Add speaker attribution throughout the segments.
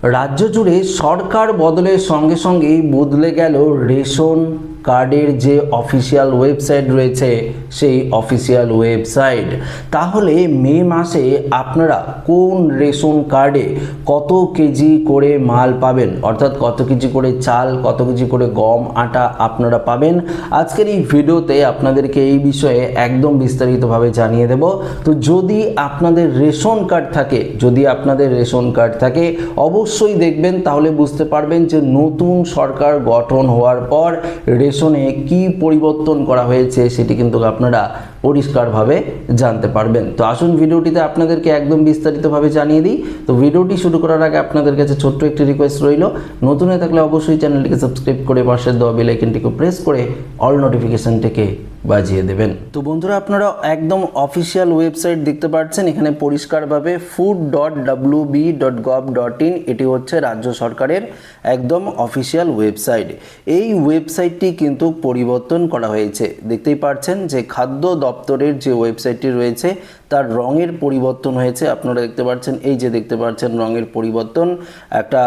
Speaker 1: রাজ্য জুড়ে সরকার বদলের সঙ্গে সঙ্গেই বদলে গেল রেশন কার্ডের যে অফিসিয়াল ওয়েবসাইট রয়েছে সেই অফিসিয়াল ওয়েবসাইট। তাহলে মে মাসে আপনারা কোন রেশন কার্ডে কত কেজি করে মাল পাবেন, অর্থাৎ কত কেজি করে চাল, কত কেজি করে গম, আটা আপনারা পাবেন, আজকের এই ভিডিওতে আপনাদেরকে এই বিষয়ে একদম বিস্তারিতভাবে জানিয়ে দেব। তো যদি আপনাদের রেশন কার্ড থাকে অবশ্যই দেখবেন, তাহলে বুঝতে পারবেন যে নতুন সরকার গঠন হওয়ার পর রেশনে কি পরিবর্তন করা হয়েছে সেটি কিন্তু আপনারা পরিষ্কারভাবে জানতে পারবেন। তো আসুন ভিডিওটিতে আপনাদেরকে একদম বিস্তারিতভাবে জানিয়ে দিই। তো ভিডিওটি শুরু করার আগে আপনাদের কাছে ছোট্ট একটি রিকোয়েস্ট রইল, নতুন হয়ে থাকলে অবশ্যই চ্যানেলটিকে সাবস্ক্রাইব করে পাশের দেওয়া বেল আইকনটিকে প্রেস করে অল নোটিফিকেশনটিকে বাজিয়ে দেবেন। তো বন্ধুরা, আপনারা একদম অফিসিয়াল ওয়েবসাইট দেখতে পাচ্ছেন, এখানে পরিষ্কারভাবে food.wb.gov.in এটি হচ্ছে রাজ্য সরকারের একদম অফিসিয়াল ওয়েবসাইট। এই ওয়েবসাইটটি কিন্তু পরিবর্তন করা হয়েছে। দেখতেই পাচ্ছেন যে খাদ্য দপ্তরের যে ওয়েবসাইটটি রয়েছে তার রঙের পরিবর্তন হয়েছে। আপনারা দেখতে পাচ্ছেন, এই যে দেখতে পাচ্ছেন রঙের পরিবর্তন, একটা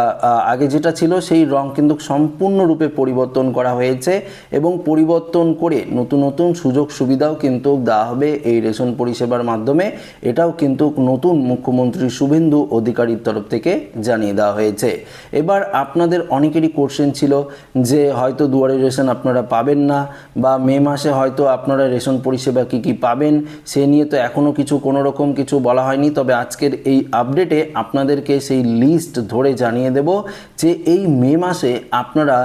Speaker 1: আগে যেটা ছিল সেই রং কিন্তু সম্পূর্ণরূপে পরিবর্তন করা হয়েছে এবং পরিবর্তন করে নতুন নতুন সুযোগ সুবিধাও কিন্তু দেওয়া হবে এই রেশন পরিষেবার মাধ্যমে। এটাও কিন্তু নতুন মুখ্যমন্ত্রী শুভেন্দু অধিকারীর তরফ থেকে জানিয়ে দেওয়া হয়েছে। এবার আপনাদের অনেকেরই কোশ্চেন ছিল যে হয়তো দুয়ারে রেশন আপনারা পাবেন না, বা মে মাসে হয়তো আপনারা রেশন পরিষেবা কি পাবেন সে নিয়ে তো এখনও কোনো রকম কিছু বলা হয়নি। তবে আজকের এই আপডেটে আপনাদেরকে সেই লিস্ট ধরে জানিয়ে দেব যে এই মে মাসে আপনারা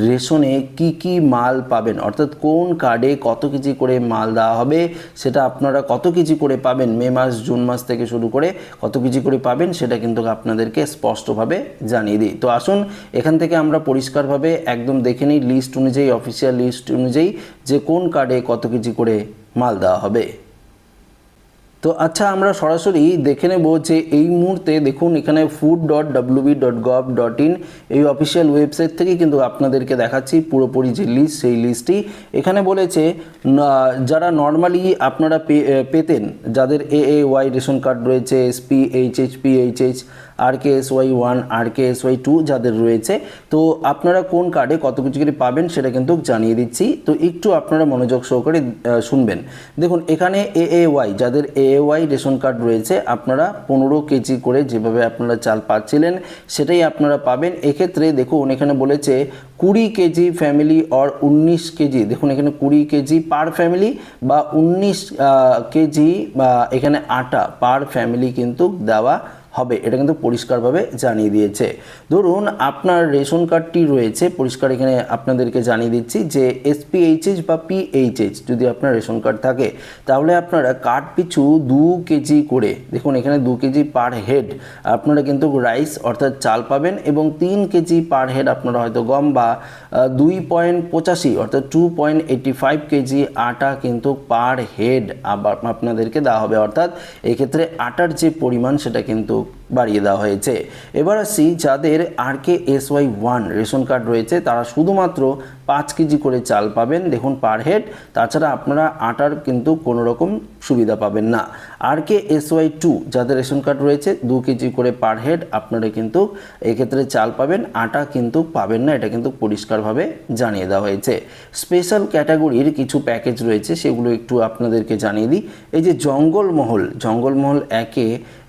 Speaker 1: রেশনে কি মাল পাবেন, অর্থাৎ কোন কার্ডে কত কেজি করে মাল দেওয়া হবে, সেটা আপনারা কত কেজি করে পাবেন, মে মাস জুন মাস থেকে শুরু করে কত কেজি করে পাবেন সেটা কিন্তু আপনাদেরকে স্পষ্টভাবে জানিয়ে দিই। তো আসুন এখান থেকে আমরা পরিষ্কারভাবে একদম দেখে নিই লিস্ট অনুযায়ী, অফিসিয়াল লিস্ট অনুযায়ী যে কোন কার্ডে কত কেজি করে মাল দেওয়া হবে। তো আচ্ছা, আমরা সরাসরি দেখে নেব যে এই মুহূর্তে দেখুন এখানে food.wb.gov.in এই অফিসিয়াল ওয়েবসাইট থেকে কিন্তু আপনাদেরকে দেখাচ্ছি পুরোপুরি যে লিস্ট, সেই লিস্টটি এখানে বলেছে যারা নর্মালি আপনারা পেতেন, যাদের AAY রেশন কার্ড রয়েছে, SP, HH, PHH, RKSY1, RKSY2 যাদের রয়েছে, তো আপনারা কোন কার্ডে কত কিছু করে পাবেন সেটা কিন্তু জানিয়ে দিচ্ছি। তো একটু আপনারা মনোযোগ সহকারে শুনবেন। দেখুন এখানে AAY, যাদের AAY রেশন কার্ড রয়েছে, আপনারা 15 কেজি করে যেভাবে আপনারা চাল পাচ্ছিলেন সেটাই আপনারা পাবেন। এক্ষেত্রে দেখুন এখানে বলেছে 20 কেজি ফ্যামিলি অর 19 কেজি, দেখুন এখানে 20 কেজি পার ফ্যামিলি বা 19 কেজি বা এখানে আটা পার ফ্যামিলি কিন্তু দেওয়া হবে, এটা কিন্তু পরিষ্কারভাবে জানিয়ে দিয়েছে। ধরুন আপনার রেশন কার্ডটি রয়েছে, পরিষ্কার এখানে আপনাদেরকে জানিয়ে দিচ্ছি যে SPHH বা PHH যদি আপনার রেশন কার্ড থাকে তাহলে আপনারা কার্ড পিছু 2 কেজি করে, দেখুন এখানে 2 কেজি পার হেড আপনারা কিন্তু রাইস অর্থাৎ চাল পাবেন, এবং 3 কেজি পার হেড আপনারা হয়তো গম বা 2.85 অর্থাৎ 2.85 কেজি আটা কিন্তু পার হেড আবার আপনাদেরকে দেওয়া হবে। অর্থাৎ এক্ষেত্রে আটার যে পরিমাণ সেটা কিন্তু বাড়িয়ে দেওয়া হয়েছে। এবার আসি যাদের RKSY1 রেশন কার্ড রয়েছে তারা শুধুমাত্র 5 কেজি করে চাল পাবেন, দেখুন পার হেড, তাছাড়া আপনারা আটার কিন্তু কোনো রকম সুবিধা পাবেন না। RKSY2 যাদের রেশন কার্ড রয়েছে 2 কেজি করে পার হেড আপনারা কিন্তু এক্ষেত্রে চাল পাবেন, আটা কিন্তু পাবেন না, এটা কিন্তু পরিষ্কারভাবে জানিয়ে দেওয়া হয়েছে। স্পেশাল ক্যাটাগরির কিছু প্যাকেজ রয়েছে সেগুলো একটু আপনাদেরকে জানিয়ে দিই। এই যে জঙ্গলমহল একে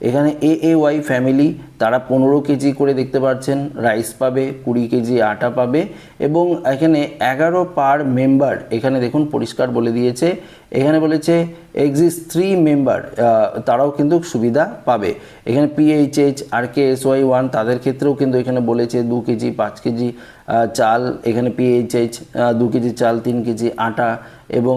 Speaker 1: এখানে AAY ফ্যামিলি তারা 15 কেজি করে দেখতে পাচ্ছেন রাইস পাবে, 20 কেজি আটা পাবে, এবং এখানে 11 পার মেম্বার, এখানে দেখুন পরিষ্কার বলে দিয়েছে, এখানে বলেছে এক্সিস্ট 3 মেম্বার তারাও কিন্তু সুবিধা পাবে। এখানে PHH, RKSY1 তাদের ক্ষেত্রেও কিন্তু এখানে বলেছে 2 কেজি 5 কেজি চাল, এখানে PHH 2 কেজি চাল, 3 কেজি আটা, এবং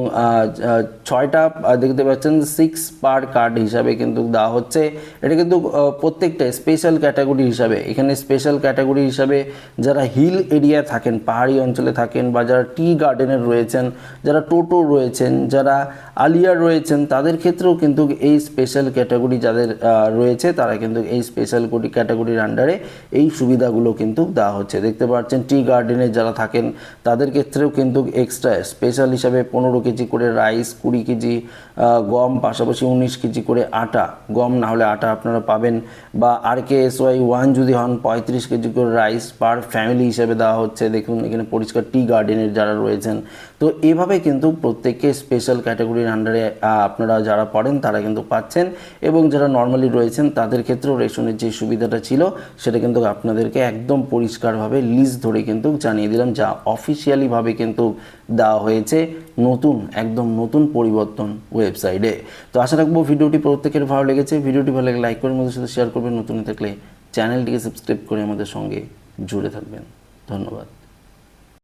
Speaker 1: 6টা দেখতে পাচ্ছেন 6 পার কার্ড হিসাবে কিন্তু দেওয়া হচ্ছে। এটা কিন্তু প্রত্যেকটা স্পেশাল ক্যাটাগরি হিসাবে, এখানে স্পেশাল ক্যাটাগরি হিসাবে যারা হিল এরিয়া থাকেন, পাহাড়ি অঞ্চলে থাকেন, বা যারা টি গার্ডেনের রয়েছেন, যারা টোটো রয়েছেন, যারা আলিয়ার রয়েছেন, তাদের ক্ষেত্রেও কিন্তু এই স্পেশাল ক্যাটাগরি যাদের রয়েছে তারা কিন্তু এই স্পেশাল ক্যাটাগরির আন্ডারে এই সুবিধাগুলো কিন্তু দেওয়া হচ্ছে। দেখতে পাচ্ছেন টি গার্ডেনে যারা থাকেন তাদের ক্ষেত্রেও কিন্তু এক্সট্রা স্পেশাল হিসাবে 15 কেজি করে রাইস, 20 কেজি গম, পাশাপাশি 19 কেজি করে আটা, গম না হলে আটা আপনারা পাবেন, বা RK KSY1 যদি হন 35 কেজি করে রাইস পার ফ্যামিলি হিসেবে দেওয়া হচ্ছে। দেখুন এখানে পরিষ্কার টি গার্ডেনের যারা রয়েছেন, তো এভাবে কিন্তু প্রত্যেককে স্পেশাল ক্যাটাগরির আন্ডারে আপনারা যারা পড়েন তারা কিন্তু পাচ্ছেন, এবং যারা নর্মালি রয়েছেন তাদের ক্ষেত্রেও রেশনের যে সুবিধাটা ছিল সেটা কিন্তু আপনাদেরকে একদম পরিষ্কারভাবে লিস্ট ধরে কিন্তু জানিয়ে দিলাম, যা অফিসিয়ালিভাবে কিন্তু দেওয়া হয়েছে নতুন, একদম নতুন পরিবর্তন ওয়েবসাইটে। তো আশা রাখবো ভিডিওটি প্রত্যেকের ভালো লেগেছে। ভিডিওটি ভালো লাগলে লাইক করে আমাদের সাথে শেয়ার করবেন, নতুন থাকলে চ্যানেলটিকে সাবস্ক্রাইব করে আমাদের সঙ্গে জুড়ে থাকবেন। ধন্যবাদ।